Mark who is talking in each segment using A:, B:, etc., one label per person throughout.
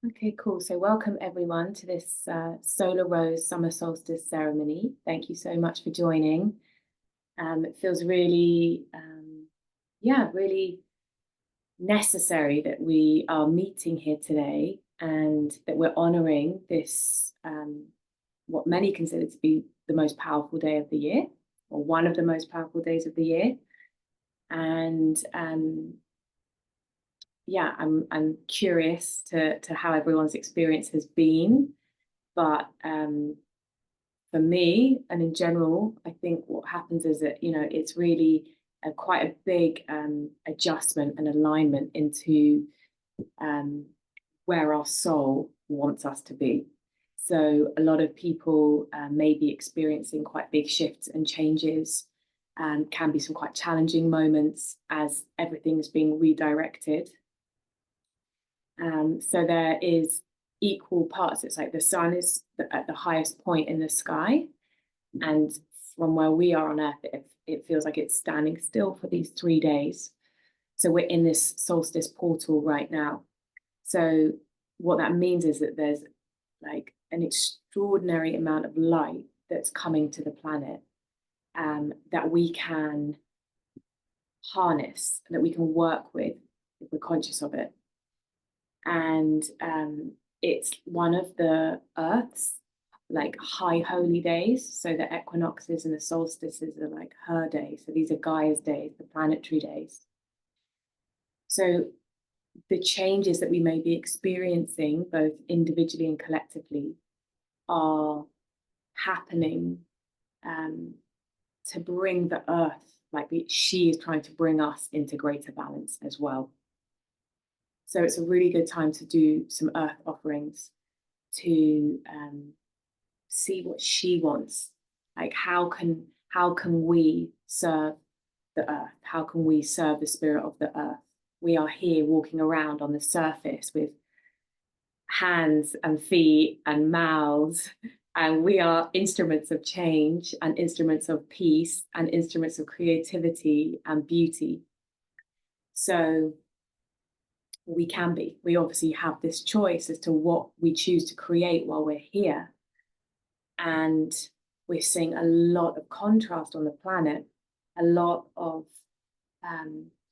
A: Okay, cool. So welcome everyone to this Solar Rose Summer Solstice ceremony. Thank you so much for joining. It feels really, really necessary that we are meeting here today and that we're honoring this, what many consider to be the most powerful day of the year, or one of the most powerful days of the year. And yeah, I'm curious to how everyone's experience has been, but for me and in general, I think what happens is that it's really quite a big adjustment and alignment into um, where our soul wants us to be. So a lot of people may be experiencing quite big shifts and changes, and can be some quite challenging moments as everything is being redirected. So there is equal parts. It's like the sun is at the highest point in the sky, and from where we are on Earth, it feels like it's standing still for these 3 days. So we're in this solstice portal right now. So what that means is that there's like an extraordinary amount of light that's coming to the planet, that we can harness, that we can work with if we're conscious of it. And it's one of the Earth's like high holy days. So the equinoxes and the solstices are like her days. So these are Gaia's days, the planetary days. So the changes that we may be experiencing, both individually and collectively, are happening to bring the Earth, like she is trying to bring us into greater balance as well. So it's a really good time to do some earth offerings to see what she wants. Like how can we serve the earth? How can we serve the spirit of the earth? We are here walking around on the surface with hands and feet and mouths, and we are instruments of change and instruments of peace and instruments of creativity and beauty. So we obviously have this choice as to what we choose to create while we're here. And we're seeing a lot of contrast on the planet, a lot of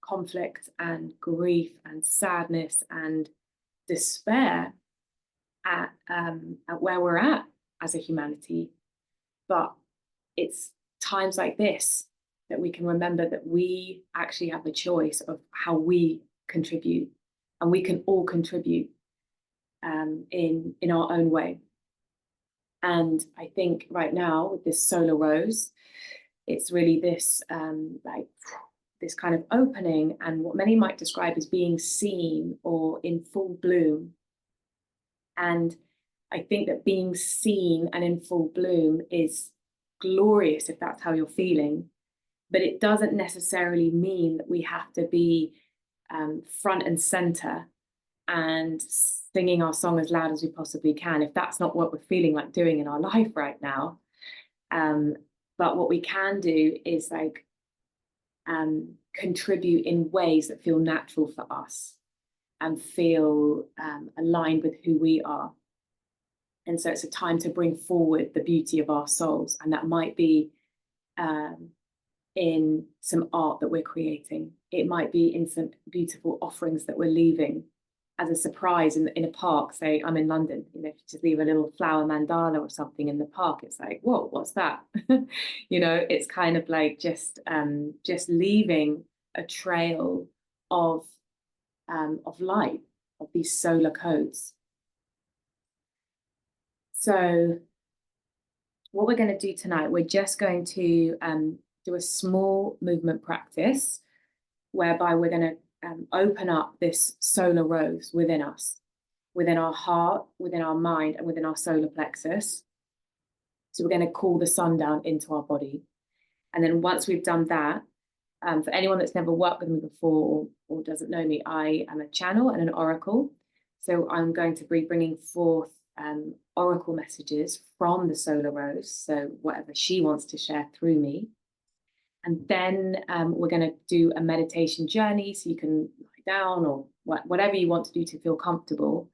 A: conflict and grief and sadness and despair at where we're at as a humanity. But it's times like this that we can remember that we actually have a choice of how we contribute, and we can all contribute in our own way. And I think right now with this solar rose, it's really this like this kind of opening and what many might describe as being seen or in full bloom. And I think that being seen and in full bloom is glorious if that's how you're feeling, but it doesn't necessarily mean that we have to be front and center and singing our song as loud as we possibly can if that's not what we're feeling like doing in our life right now. But what we can do is like contribute in ways that feel natural for us and feel aligned with who we are. And so it's a time to bring forward the beauty of our souls, and that might be in some art that we're creating. It might be in some beautiful offerings that we're leaving as a surprise in a park. Say I'm in London, if you just leave a little flower mandala or something in the park, it's like, whoa, what's that? It's kind of like just leaving a trail of light, of these solar codes. So what we're going to do tonight, we're just going to do a small movement practice whereby we're going to open up this solar rose within us, within our heart, within our mind, and within our solar plexus. So we're going to call the sun down into our body. And then once we've done that, for anyone that's never worked with me before or doesn't know me, I am a channel and an oracle. So I'm going to be bringing forth oracle messages from the solar rose, so whatever she wants to share through me. And then we're going to do a meditation journey, so you can lie down or whatever you want to do to feel comfortable.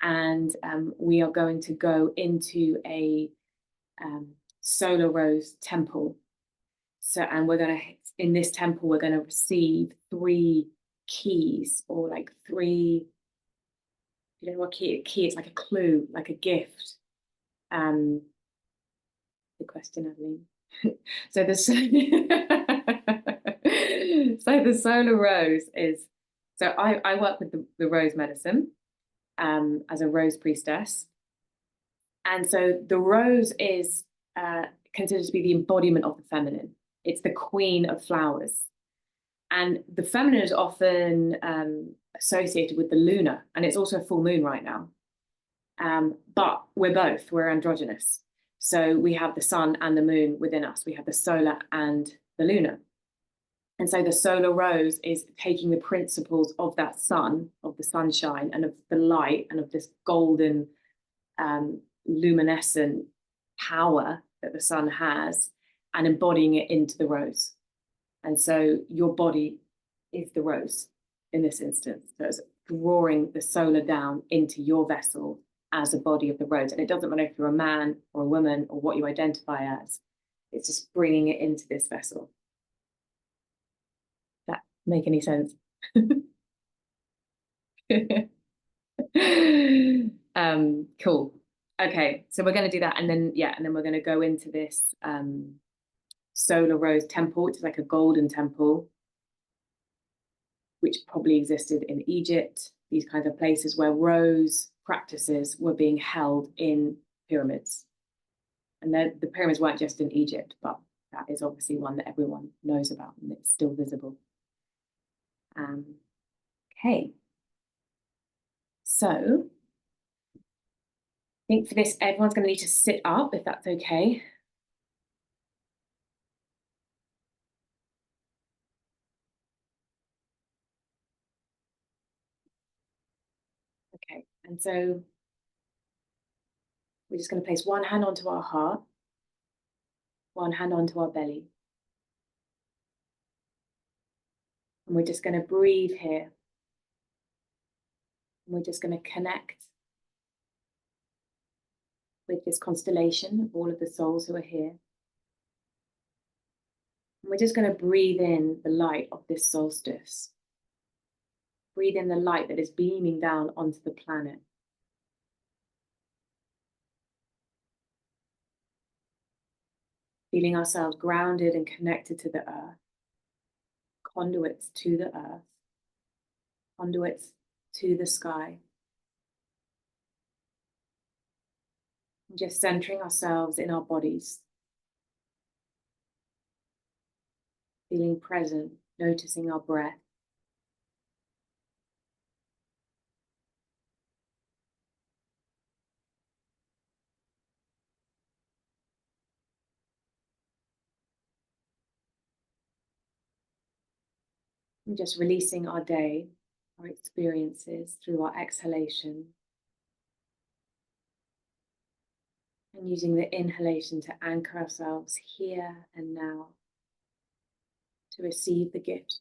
A: And we are going to go into a solar rose temple. So, and we're going to, in this temple, we're going to receive 3 keys, or like 3, you know what key it's like a clue, like a gift. The question, Evelyn. So the so the solar rose is, so I work with the rose medicine as a rose priestess. And so the rose is considered to be the embodiment of the feminine. It's the queen of flowers. And the feminine is often associated with the lunar, and it's also a full moon right now. But we're androgynous. So we have the sun and the moon within us. We have the solar and the lunar. And so the solar rose is taking the principles of that sun, of the sunshine and of the light and of this golden luminescent power that the sun has, and embodying it into the rose. And so your body is the rose in this instance. So it's drawing the solar down into your vessel as a body of the rose. And it doesn't matter if you're a man or a woman or what you identify as, it's just bringing it into this vessel. That make any sense? Cool. Okay, so we're going to do that, and then and then we're going to go into this solar rose temple, which is like a golden temple, which probably existed in Egypt, these kinds of places where rose practices were being held in pyramids. And the pyramids weren't just in Egypt, but that is obviously one that everyone knows about, and it's still visible. Okay. So I think for this, everyone's going to need to sit up, if that's okay. Okay, and so we're just going to place one hand onto our heart, one hand onto our belly. And we're just going to breathe here. And we're just going to connect with this constellation of all of the souls who are here. And we're just going to breathe in the light of this solstice. Breathe in the light that is beaming down onto the planet. Feeling ourselves grounded and connected to the earth. Conduits to the earth. Conduits to the sky. And just centering ourselves in our bodies. Feeling present, noticing our breath. And just releasing our day, our experiences through our exhalation. And using the inhalation to anchor ourselves here and now, to receive the gift,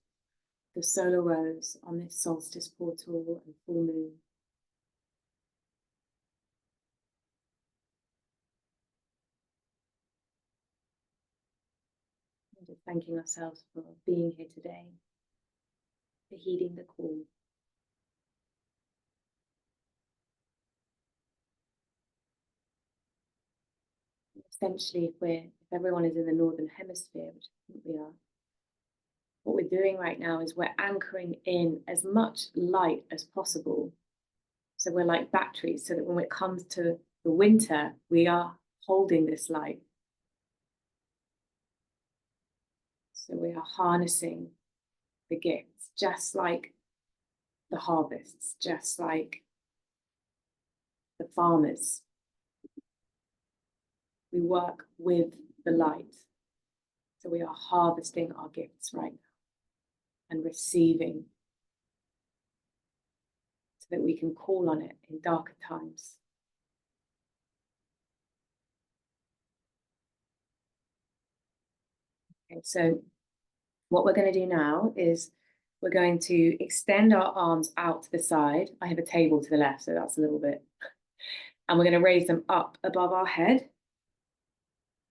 A: the solar rose on this solstice portal and full moon. And just thanking ourselves for being here today, for heeding the call. Essentially, if everyone is in the Northern Hemisphere, which I think we are, what we're doing right now is we're anchoring in as much light as possible. So we're like batteries, so that when it comes to the winter, we are holding this light. So we are harnessing the gifts, just like the harvests, just like the farmers. We work with the light. So we are harvesting our gifts right now and receiving, so that we can call on it in darker times. Okay, so what we're going to do now is we're going to extend our arms out to the side. I have a table to the left, so that's a little bit. And we're going to raise them up above our head.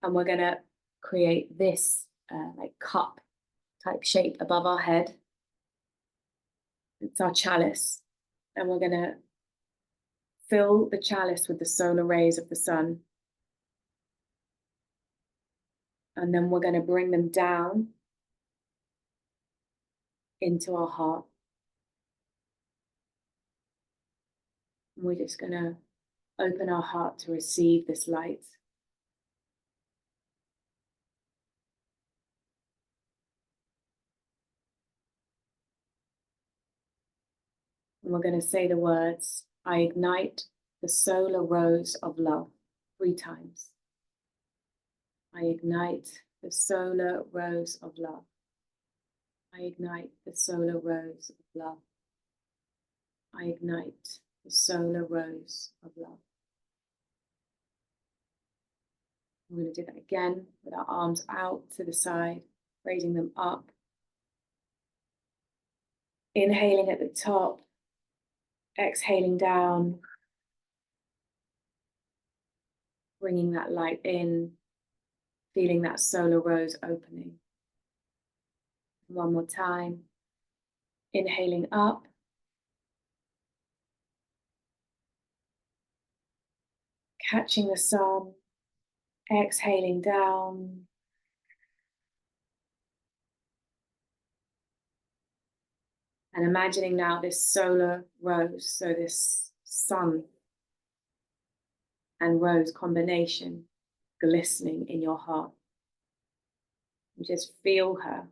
A: And we're going to create this like cup type shape above our head. It's our chalice. And we're going to fill the chalice with the solar rays of the sun. And then we're going to bring them down into our heart. And we're just going to open our heart to receive this light. And we're going to say the words, I ignite the solar rose of love 3 times. I ignite the solar rose of love. I ignite the solar rose of love. I ignite the solar rose of love. We're going to do that again with our arms out to the side, raising them up. Inhaling at the top, exhaling down, bringing that light in, feeling that solar rose opening. One more time. Inhaling up. Catching the sun. Exhaling down. And imagining now this solar rose, so this sun and rose combination glistening in your heart. And just feel her,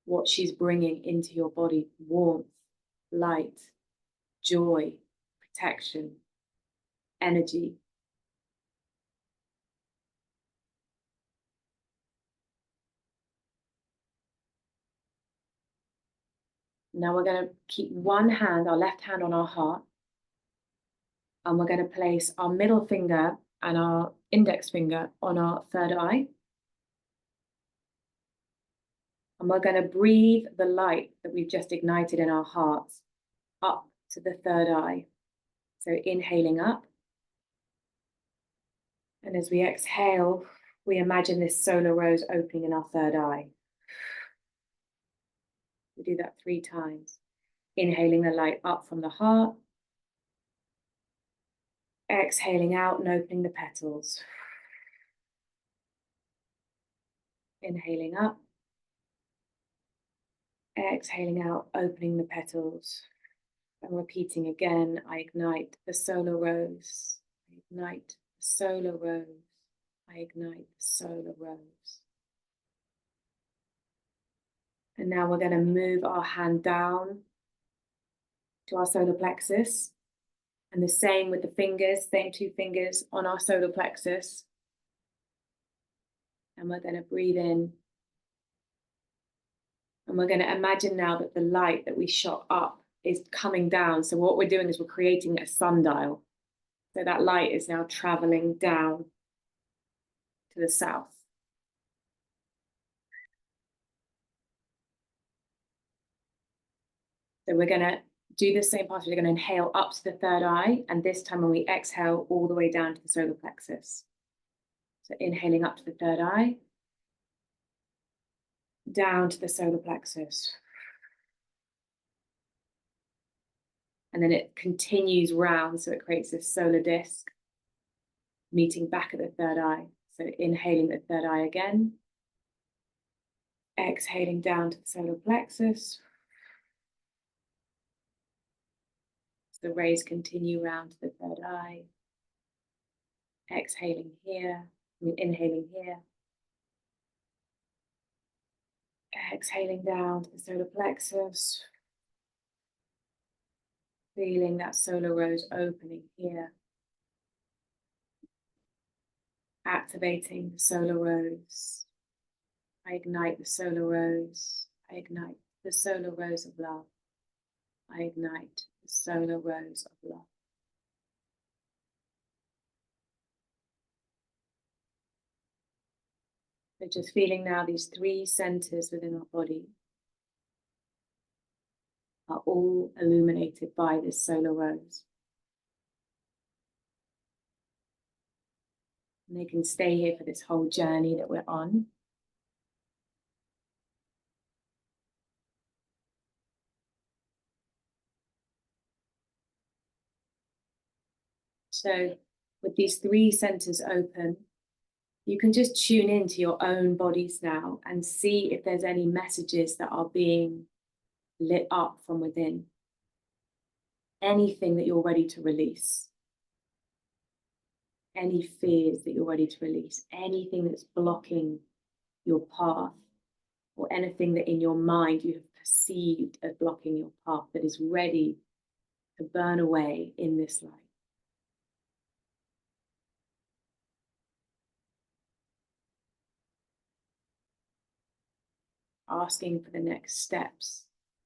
A: what she's bringing into your body: warmth, light, joy, protection, energy. Now we're going to keep one hand, our left hand, on our heart. And we're going to place our middle finger and our index finger on our third eye. And we're going to breathe the light that we've just ignited in our hearts up to the third eye. So inhaling up. And as we exhale, we imagine this solar rose opening in our third eye. We do that 3 times. Inhaling the light up from the heart. Exhaling out and opening the petals. Inhaling up. Exhaling out, opening the petals. And repeating again, I ignite the solar rose. I ignite the solar rose. I ignite the solar rose. And now we're going to move our hand down to our solar plexus. And the same with the fingers, same 2 fingers on our solar plexus. And we're going to breathe in. And we're going to imagine now that the light that we shot up is coming down. So what we're doing is we're creating a sundial. So that light is now traveling down to the south. So we're going to do the same pattern. We're going to inhale up to the third eye. And this time when we exhale, all the way down to the solar plexus. So inhaling up to the third eye. Down to the solar plexus. And then it continues round, so it creates this solar disc, meeting back at the third eye. So inhaling the third eye again. Exhaling down to the solar plexus. So the rays continue round to the third eye. Exhaling here, inhaling here. Exhaling down to the solar plexus. Feeling that solar rose opening here. Activating the solar rose. I ignite the solar rose. I ignite the solar rose of love. I ignite the solar rose of love. So just feeling now these 3 centers within our body. are all illuminated by this solar rose. And they can stay here for this whole journey that we're on. So with these three centers open, you can just tune into your own bodies now and see if there's any messages that are being lit up from within. Anything that you're ready to release. Any fears that you're ready to release. Anything that's blocking your path, or anything that in your mind you have perceived as blocking your path that is ready to burn away in this light. Asking for the next steps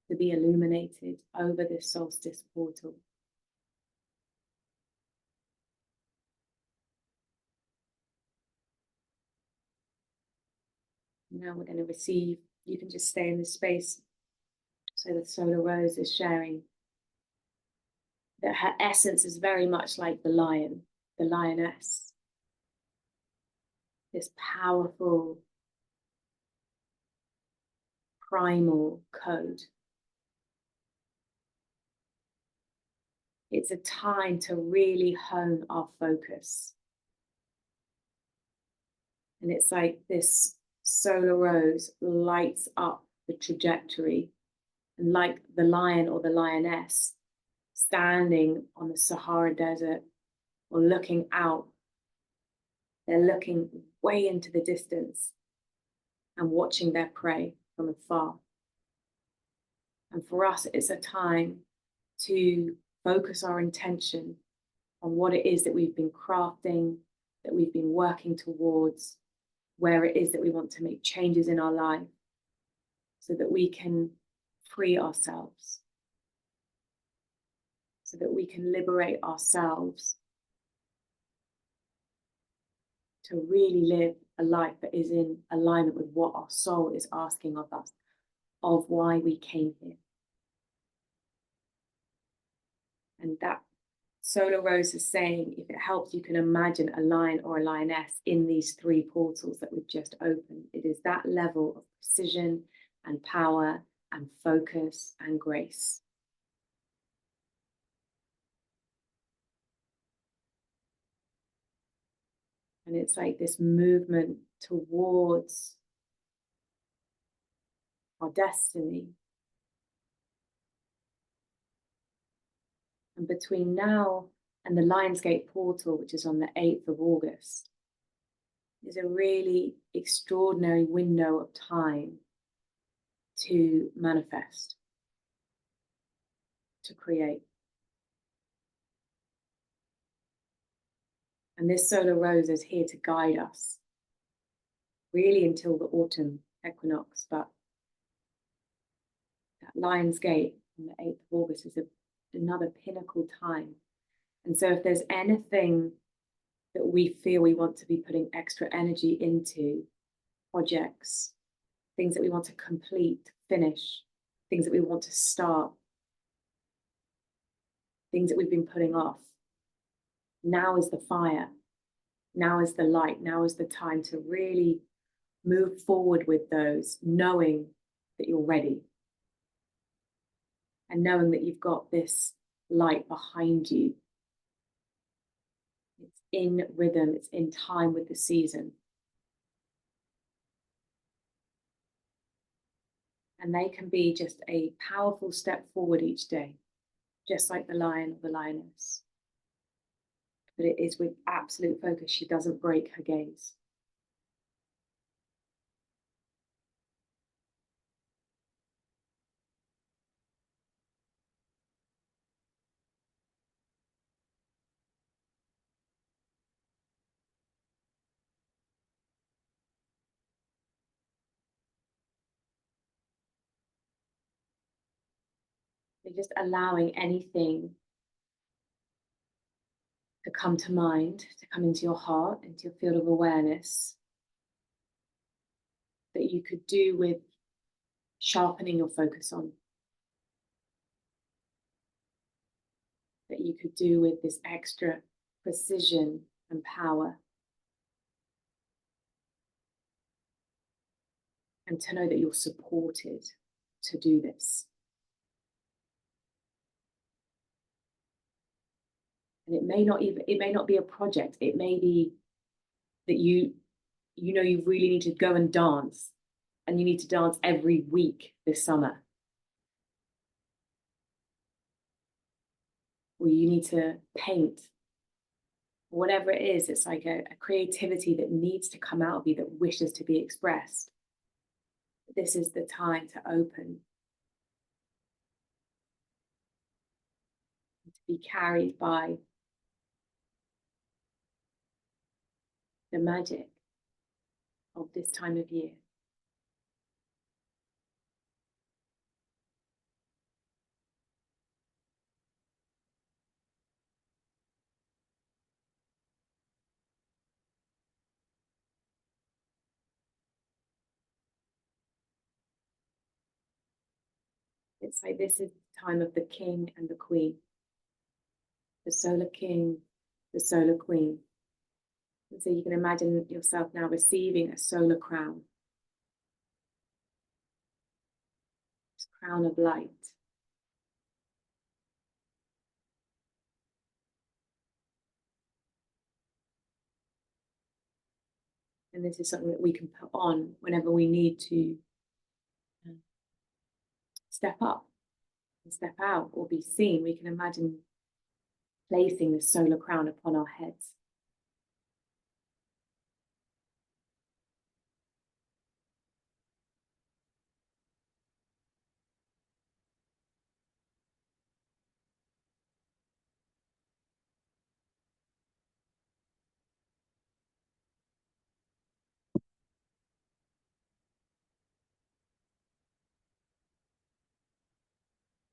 A: to be illuminated over this solstice portal. Now we're going to receive, you can just stay in this space. So the solar rose is sharing that her essence is very much like the lion, the lioness. This powerful, primal code. It's a time to really hone our focus. And it's like this solar rose lights up the trajectory, and like the lion or the lioness standing on the Sahara Desert or looking out, they're looking way into the distance and watching their prey from afar. And for us, it's a time to focus our intention on what it is that we've been crafting, that we've been working towards, where it is that we want to make changes in our life, so that we can free ourselves, so that we can liberate ourselves to really live a life that is in alignment with what our soul is asking of us, of why we came here. And that solar rose is saying, if it helps, you can imagine a lion or a lioness in these three portals that we've just opened. It is that level of precision and power and focus and grace. And it's like this movement towards our destiny. And between now and the Lionsgate portal, which is on the 8th of August, is a really extraordinary window of time to manifest, to create. And this solar rose is here to guide us, really until the autumn equinox. But that Lionsgate on the 8th of August is another pinnacle time. And so if there's anything that we feel we want to be putting extra energy into, projects, things that we want to complete, finish, things that we want to start, things that we've been putting off, now is the fire, now is the light, now is the time to really move forward with those, knowing that you're ready. And knowing that you've got this light behind you. It's in rhythm, it's in time with the season. And they can be just a powerful step forward each day, just like the lion or the lioness. But it is with absolute focus. She doesn't break her gaze. You're just allowing anything to come to mind, to come into your heart, into your field of awareness, that you could do with sharpening your focus on. that you could do with this extra precision and power. And to know that you're supported to do this. And it may not be a project. It may be that you really need to go and dance, and you need to dance every week this summer. Or you need to paint. Whatever it is, it's like a creativity that needs to come out of you, that wishes to be expressed. This is the time to open, to be carried by the magic of this time of year. It's like this is the time of the king and the queen, the solar king, the solar queen. And so you can imagine yourself now receiving a solar crown, this crown of light. And this is something that we can put on whenever we need to step up and step out or be seen. We can imagine placing the solar crown upon our heads.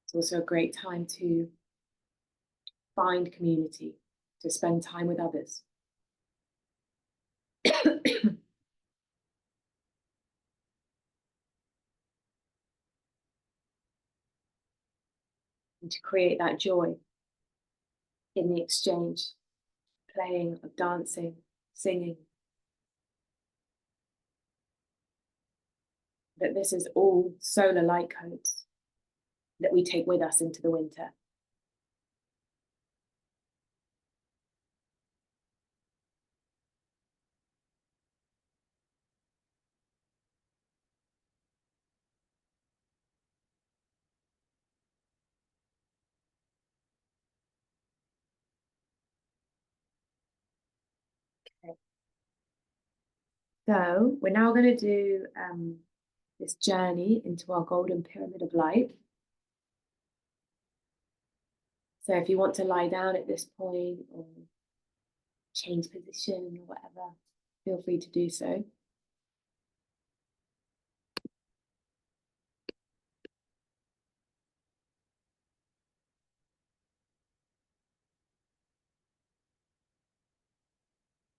A: It's also a great time to find community, to spend time with others. And to create that joy in the exchange, playing, of dancing, singing. That this is all solar light codes that we take with us into the winter. Okay. So we're now going to do this journey into our golden pyramid of light. So if you want to lie down at this point or change position or whatever, feel free to do so.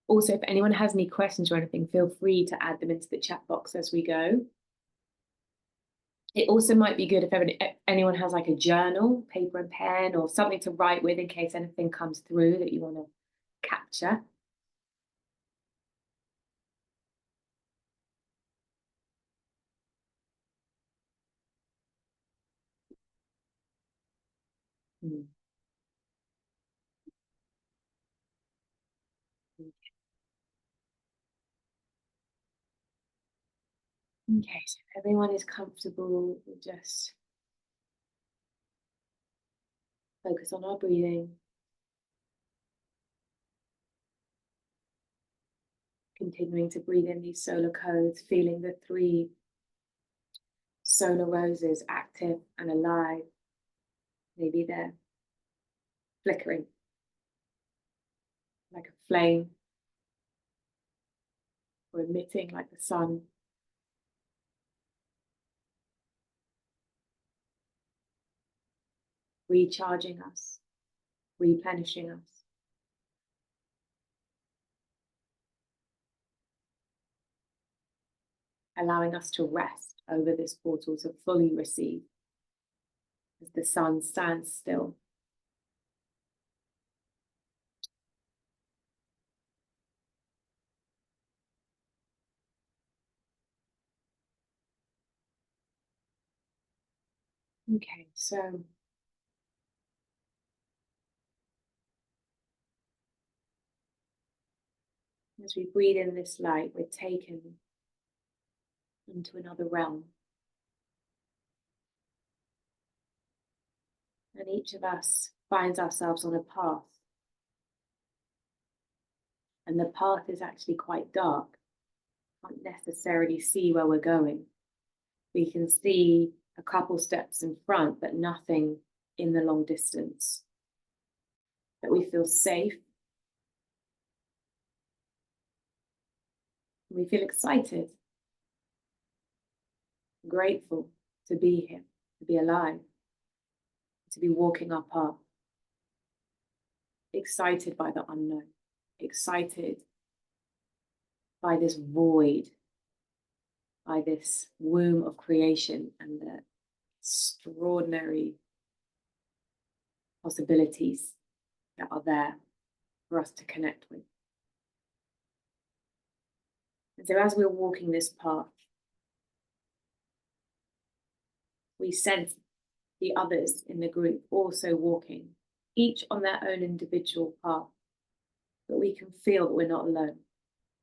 A: Also, if anyone has any questions or anything, feel free to add them into the chat box as we go. It also might be good if anyone has like a journal, paper and pen, or something to write with in case anything comes through that you want to capture. Okay, so if everyone is comfortable, we'll just focus on our breathing. Continuing to breathe in these solar codes, feeling the 3 solar roses active and alive. Maybe they're flickering like a flame, or emitting like the sun. Recharging us, replenishing us. Allowing us to rest over this portal, to fully receive as the sun stands still. Okay, so as we breathe in this light, we're taken into another realm. And each of us finds ourselves on a path. And the path is actually quite dark. Can't necessarily see where we're going. We can see a couple steps in front, but nothing in the long distance. But we feel safe. We feel excited, grateful to be here, to be alive, to be walking our path. Excited by the unknown, excited by this void, by this womb of creation and the extraordinary possibilities that are there for us to connect with. And so as we're walking this path, we sense the others in the group also walking, each on their own individual path. But we can feel that we're not alone.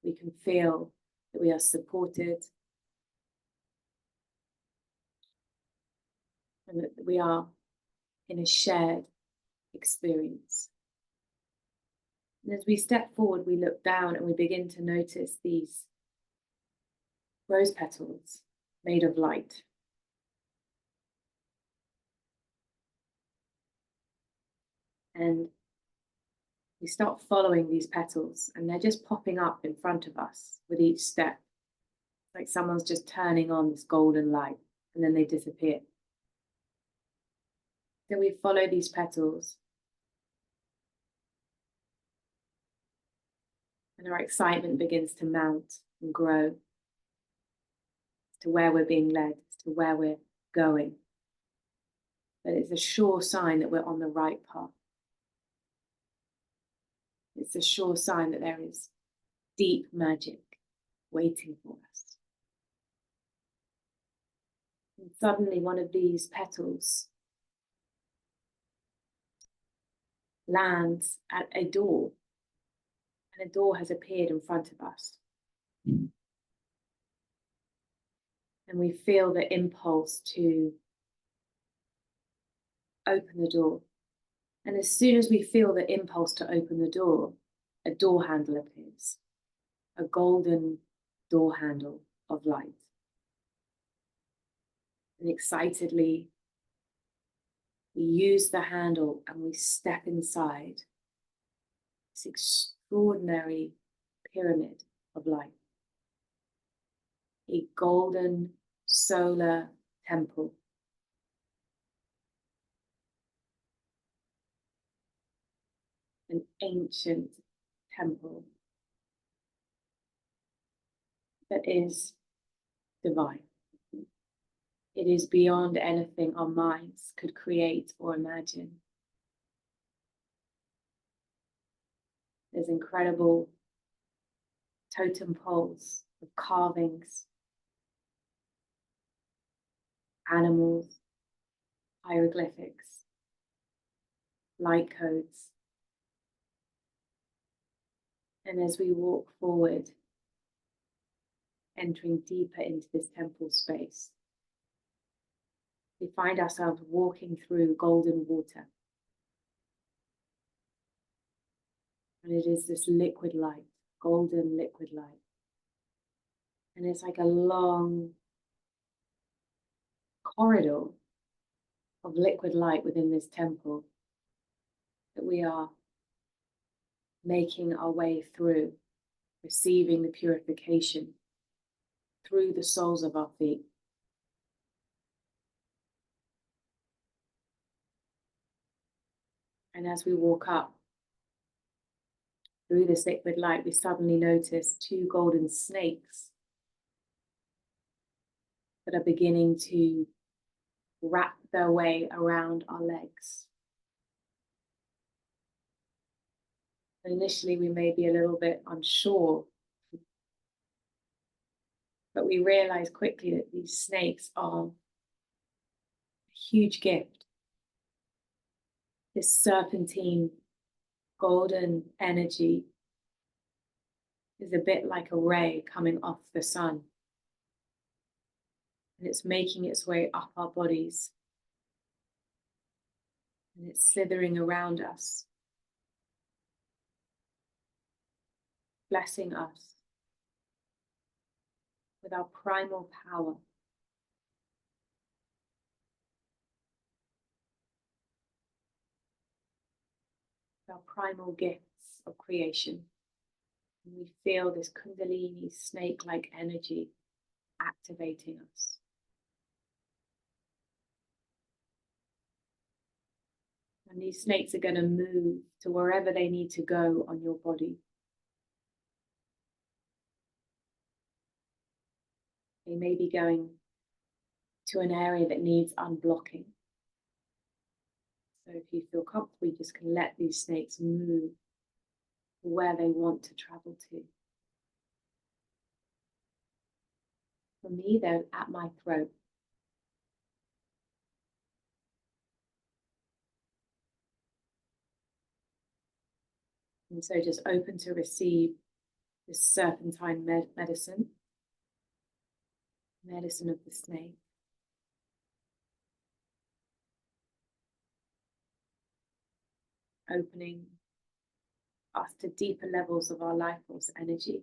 A: We can feel that we are supported and that we are in a shared experience. And as we step forward, we look down and we begin to notice these rose petals made of light. And we start following these petals, and they're just popping up in front of us with each step. It's like someone's just turning on this golden light, and then they disappear. Then we follow these petals, and our excitement begins to mount and grow to where we're being led, to where we're going. But it's a sure sign that we're on the right path. It's a sure sign that there is deep magic waiting for us. And suddenly one of these petals lands at a door, and a door has appeared in front of us. And we feel the impulse to open the door. And as soon as we feel the impulse to open the door, a door handle appears, a golden door handle of light. And excitedly, we use the handle and we step inside this extraordinary pyramid of light. A golden solar temple. An ancient temple that is divine. It is beyond anything our minds could create or imagine. There's incredible totem poles of carvings, animals, hieroglyphics, light codes. And as we walk forward, entering deeper into this temple space, we find ourselves walking through golden water. And it is this liquid light, golden liquid light. And it's like a long corridor of liquid light within this temple that we are making our way through, receiving the purification through the soles of our feet. And as we walk up through this liquid light, we suddenly notice two golden snakes that are beginning to wrap their way around our legs. And initially, we may be a little bit unsure, but we realize quickly that these snakes are a huge gift. This serpentine golden energy is a bit like a ray coming off the sun. And it's making its way up our bodies. And it's slithering around us, blessing us with our primal power. Our primal gifts of creation. And we feel this Kundalini snake-like energy activating us. And these snakes are going to move to wherever they need to go on your body. They may be going to an area that needs unblocking. So if you feel comfortable, you just can let these snakes move where they want to travel to. For me, they're at my throat. And so just open to receive this serpentine medicine of the snake. Opening us to deeper levels of our life force energy.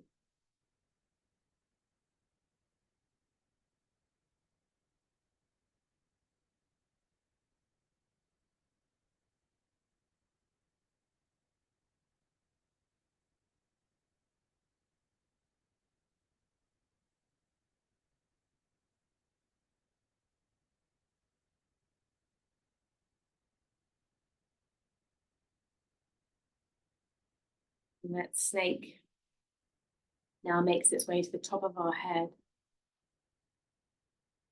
A: And that snake now makes its way to the top of our head.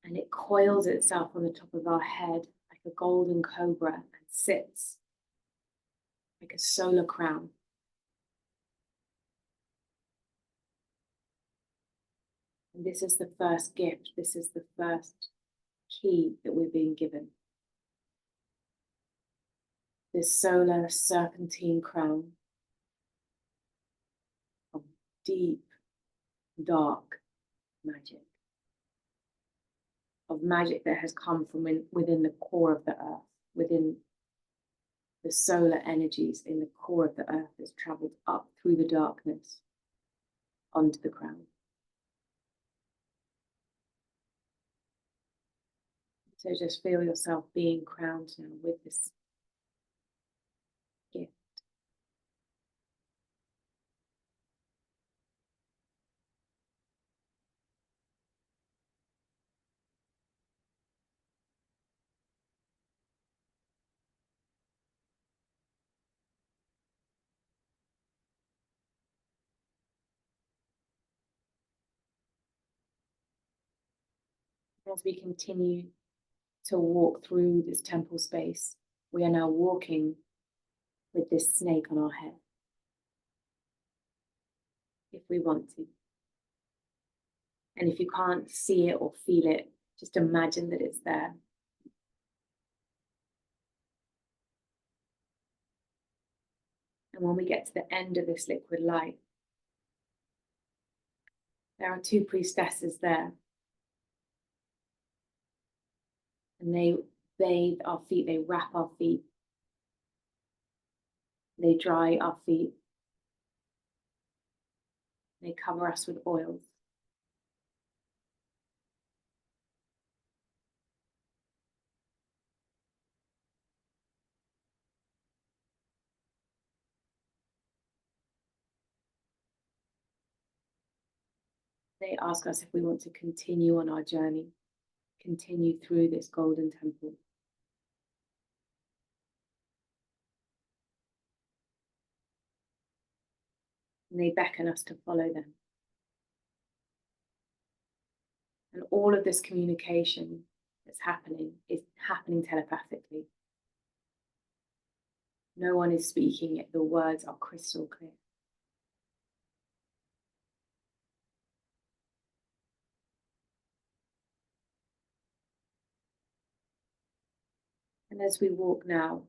A: And it coils itself on the top of our head like a golden cobra and sits like a solar crown. And this is the first gift. This is the first key that we're being given. This solar serpentine crown of deep, dark magic. Of magic that has come from within the core of the earth, within the solar energies in the core of the earth has traveled up through the darkness onto the crown. So just feel yourself being crowned now with this gift. As we continue to walk through this temple space, we are now walking with this snake on our head, if we want to. And if you can't see it or feel it, just imagine that it's there. And when we get to the end of this liquid light, there are two priestesses there. And they bathe our feet, they wrap our feet, they dry our feet, they cover us with oils. They ask us if we want to continue on our journey, continue through this golden temple. And they beckon us to follow them. And all of this communication that's happening is happening telepathically. No one is speaking it, the words are crystal clear. And as we walk now,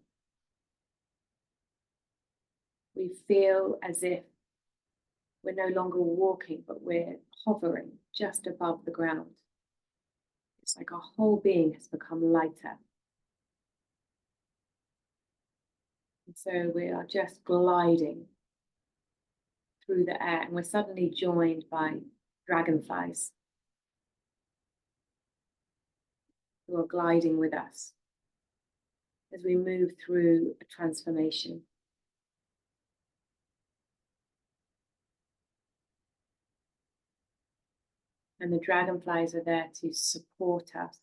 A: we feel as if we're no longer walking, but we're hovering just above the ground. It's like our whole being has become lighter. And so we are just gliding through the air, and we're suddenly joined by dragonflies who are gliding with us as we move through a transformation. And the dragonflies are there to support us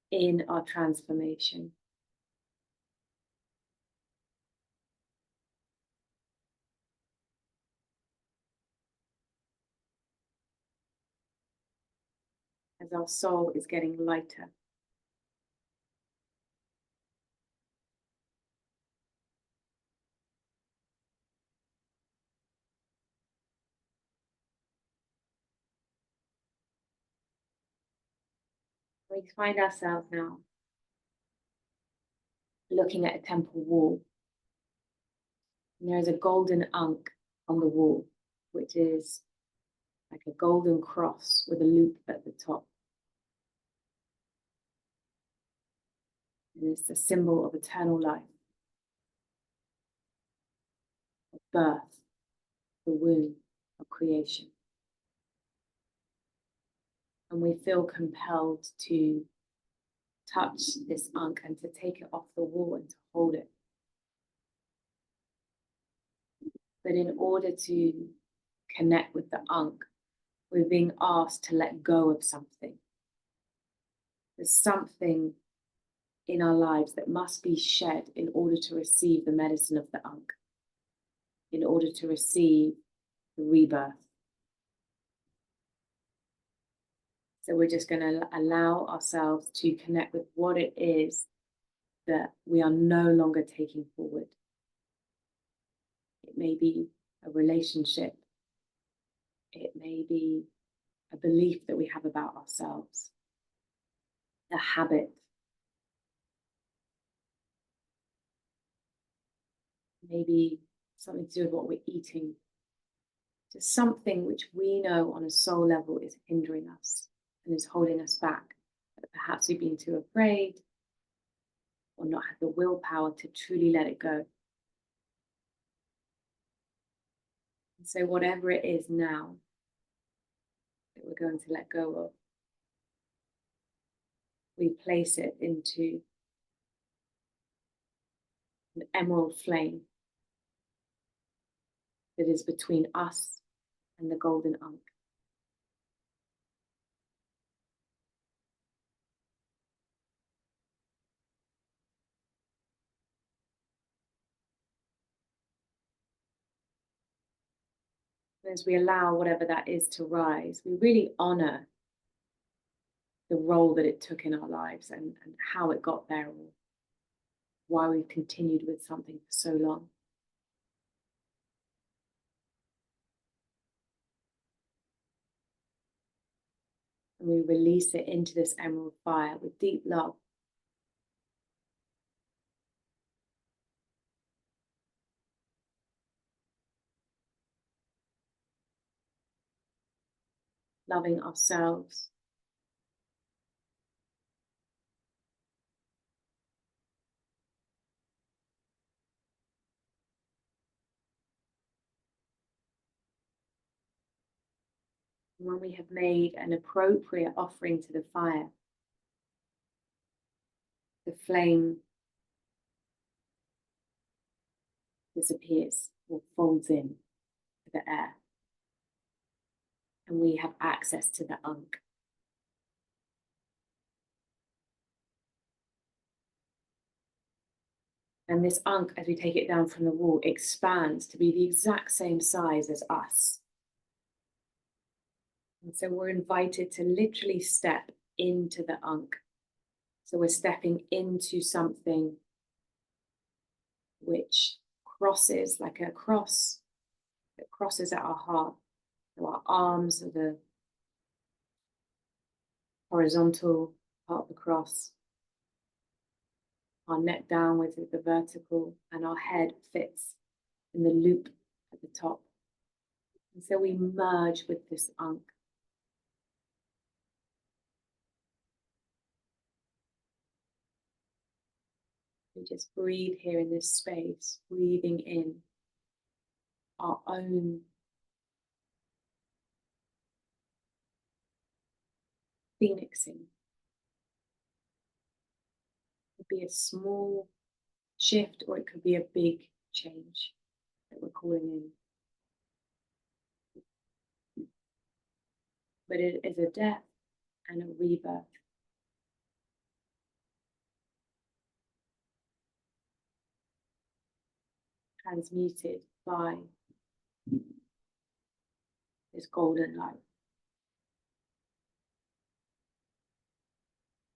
A: in our transformation. As our soul is getting lighter. We find ourselves now looking at a temple wall. And there is a golden ankh on the wall, which is like a golden cross with a loop at the top. And it's a symbol of eternal life, of birth, the womb of creation. And we feel compelled to touch this ankh and to take it off the wall and to hold it. But in order to connect with the ankh, we're being asked to let go of something. There's something in our lives that must be shed in order to receive the medicine of the ankh, in order to receive the rebirth. So we're just going to allow ourselves to connect with what it is that we are no longer taking forward. It may be a relationship. It may be a belief that we have about ourselves, a habit. Maybe something to do with what we're eating. Just something which we know on a soul level is hindering us and is holding us back. But perhaps we've been too afraid or not had the willpower to truly let it go. And so whatever it is now that we're going to let go of, we place it into an emerald flame that is between us and the golden ankh. As we allow whatever that is to rise, we really honor the role that it took in our lives and how it got there, or why we've continued with something for so long. And we release it into this emerald fire with deep love. Loving ourselves. And when we have made an appropriate offering to the fire, the flame disappears or folds in to the air. And we have access to the ankh. And this ankh, as we take it down from the wall, expands to be the exact same size as us. And so we're invited to literally step into the ankh. So we're stepping into something which crosses like a cross that crosses at our heart. So our arms are the horizontal part of the cross. our neck downwards with the vertical, and our head fits in the loop at the top. And so we merge with this Ankh. We just breathe here in this space, breathing in our own phoenixing. It could be a small shift or it could be a big change that we're calling in. But it is a death and a rebirth. Transmuted by this golden light.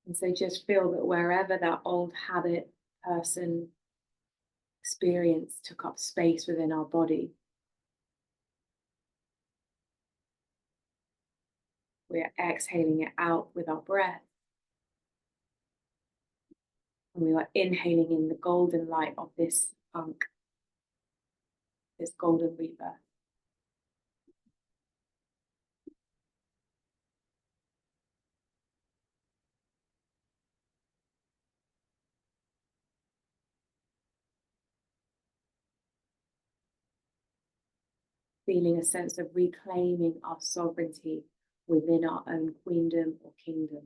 A: And so just feel that wherever that old habit, person, experience took up space within our body, we're exhaling it out with our breath. And we are inhaling in the golden light of this Ankh, this golden rebirth. Feeling a sense of reclaiming our sovereignty within our own queendom or kingdom.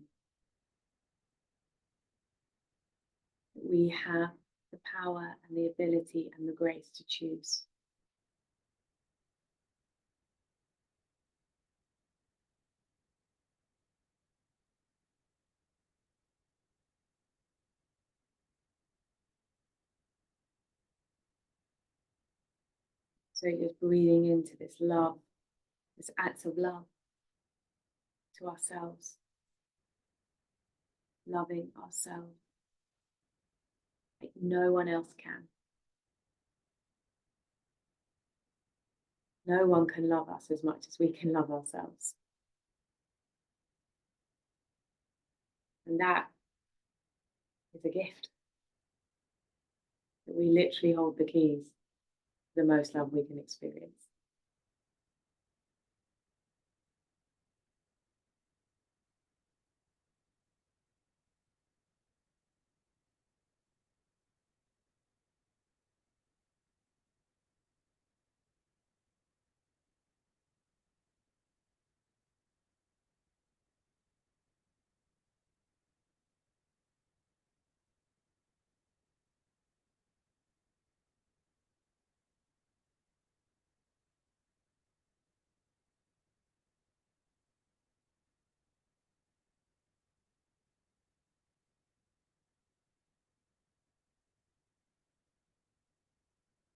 A: We have the power and the ability and the grace to choose. So just breathing into this love, this act of love to ourselves, loving ourselves like no one else can. No one can love us as much as we can love ourselves. And that is a gift. That we literally hold the keys to the most love we can experience.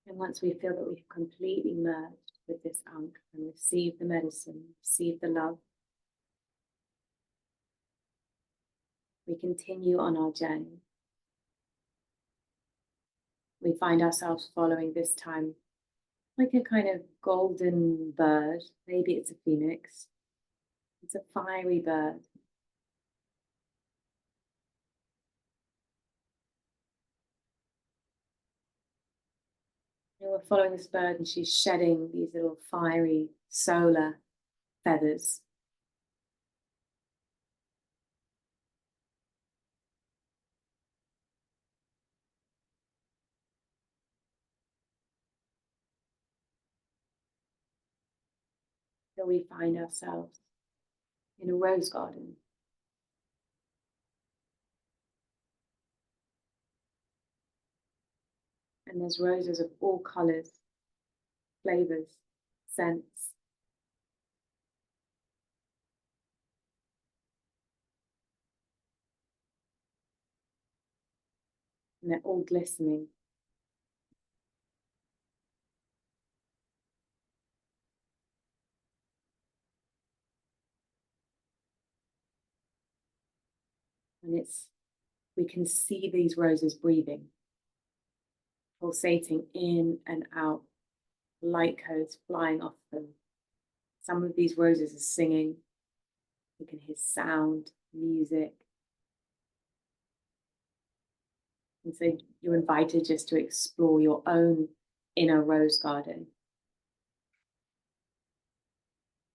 A: And once we feel that we've completely merged with this Ankh and received the medicine, received the love, we continue on our journey. We find ourselves following this time like a kind of golden bird. Maybe it's a phoenix. It's a fiery bird. And we're following this bird and she's shedding these little fiery solar feathers. So we find ourselves in a rose garden. And there's roses of all colors, flavors, scents. And they're all glistening. And we can see these roses breathing, pulsating in and out, light codes flying off them. Some of these roses are singing. You can hear sound, music. And so you're invited just to explore your own inner rose garden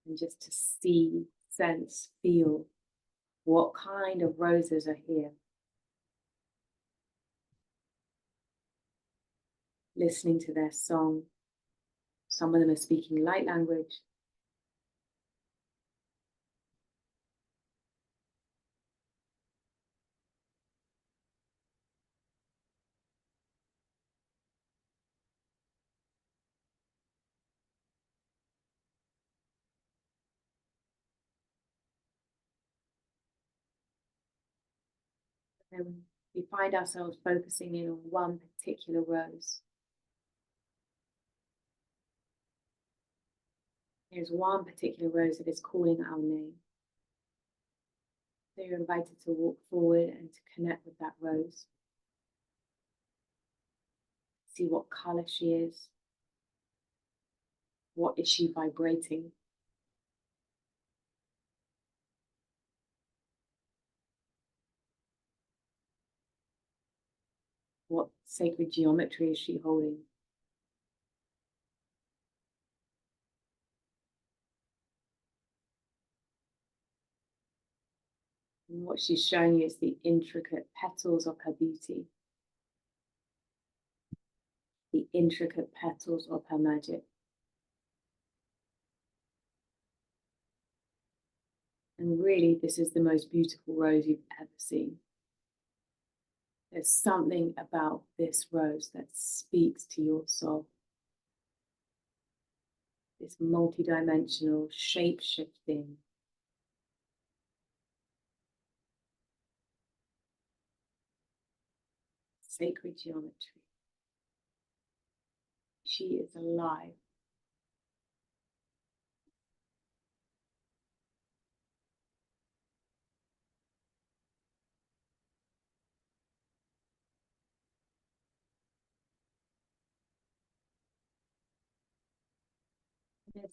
A: and just to see, sense, feel what kind of roses are here. Listening to their song. Some of them are speaking light language. And we find ourselves focusing in on one particular rose. There's one particular rose that is calling our name. So you're invited to walk forward and to connect with that rose. See what color she is. What is she vibrating? What sacred geometry is she holding? And what she's showing you is the intricate petals of her beauty, the intricate petals of her magic. And really, this is the most beautiful rose you've ever seen. There's something about this rose that speaks to your soul. This multidimensional, shape-shifting, sacred geometry. She is alive. As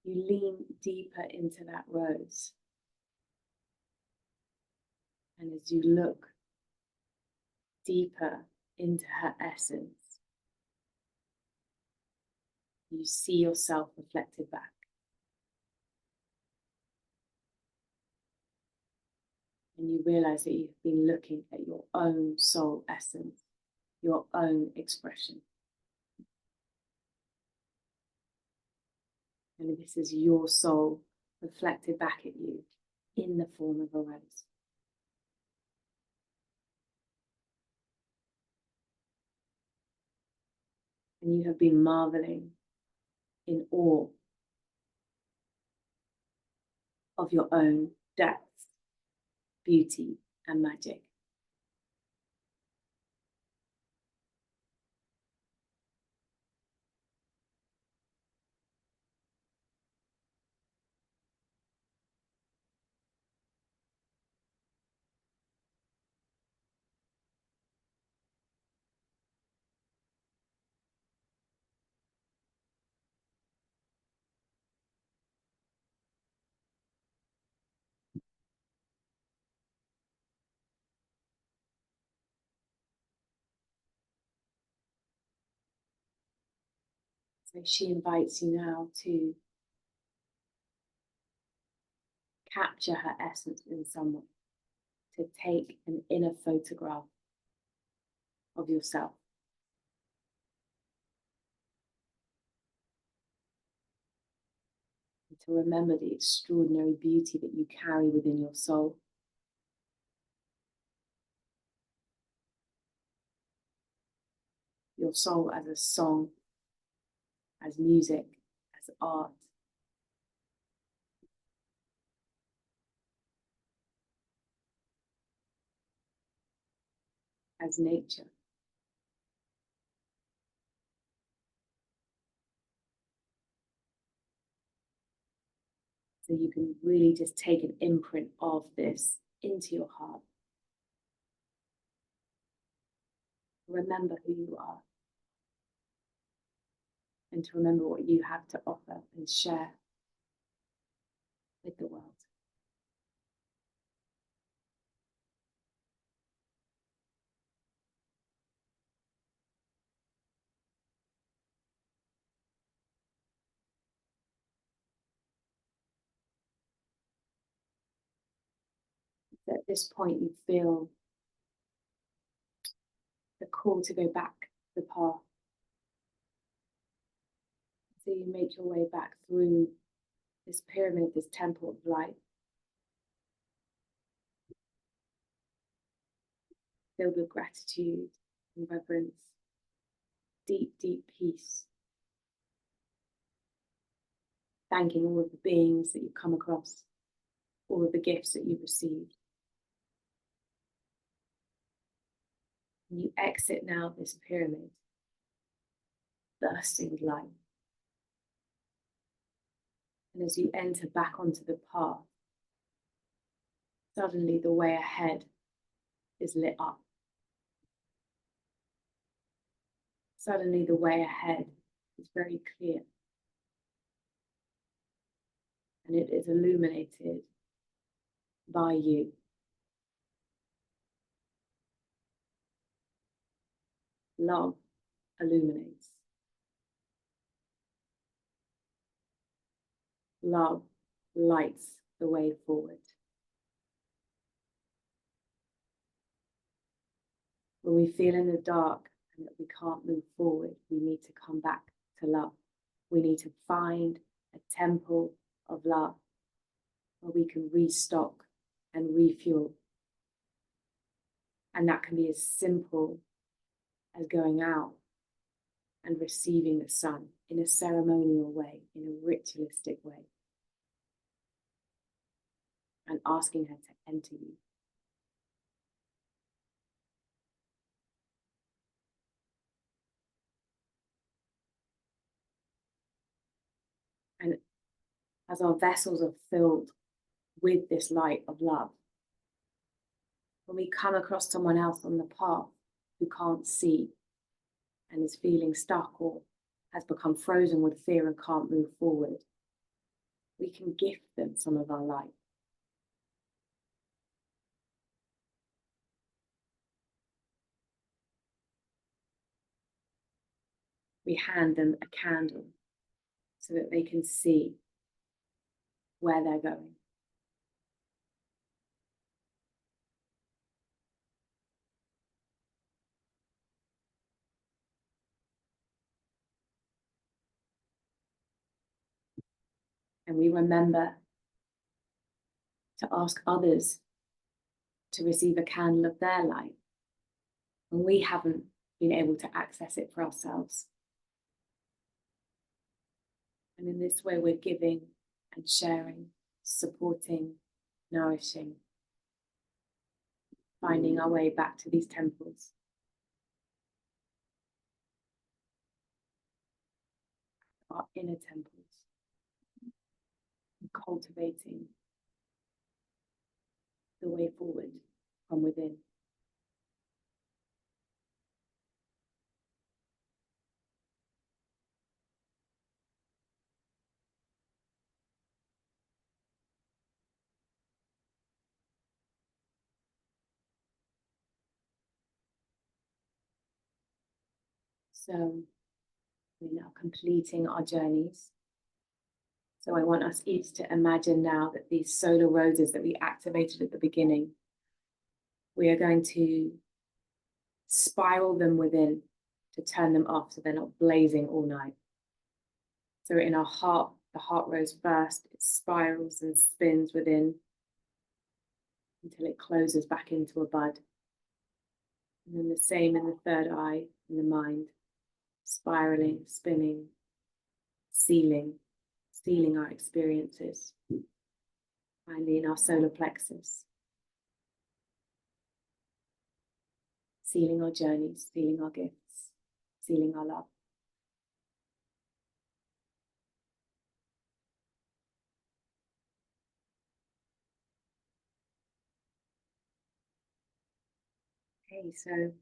A: you lean deeper into that rose, and as you look deeper into her essence, you see yourself reflected back. And you realize that you've been looking at your own soul essence, your own expression. And this is your soul reflected back at you in the form of a rose. And you have been marveling in awe of your own depth, beauty, and magic. So she invites you now to capture her essence in some way, to take an inner photograph of yourself. And to remember the extraordinary beauty that you carry within your soul. Your soul as a song, as music, as art. As nature. So you can really just take an imprint of this into your heart. Remember who you are. And to remember what you have to offer and share with the world. At this point, you feel the call to go back the path. So you make your way back through this pyramid, this temple of light, filled with gratitude and reverence, deep, deep peace. Thanking all of the beings that you've come across, all of the gifts that you've received. And you exit now this pyramid, bursting with light. And as you enter back onto the path, suddenly the way ahead is lit up. Suddenly the way ahead is very clear. And it is illuminated by you. Love illuminates. Love lights the way forward. When we feel in the dark and that we can't move forward, we need to come back to love. We need to find a temple of love where we can restock and refuel. And that can be as simple as going out and receiving the sun in a ceremonial way, in a ritualistic way, and asking her to enter you. And as our vessels are filled with this light of love, when we come across someone else on the path who can't see and is feeling stuck or has become frozen with fear and can't move forward, we can gift them some of our light. We hand them a candle so that they can see where they're going. And we remember to ask others to receive a candle of their light when we haven't been able to access it for ourselves. And in this way, we're giving and sharing, supporting, nourishing, finding our way back to these temples. Our inner temples, and cultivating the way forward from within. So we're now completing our journeys. So I want us each to imagine now that these solar roses that we activated at the beginning, we are going to spiral them within to turn them off so they're not blazing all night. So in our heart, the heart rose first, it spirals and spins within until it closes back into a bud. And then the same in the third eye, in the mind, spiraling, spinning, sealing our experiences. Finally, in our solar plexus, sealing our journeys, sealing our gifts, sealing our love. Okay, so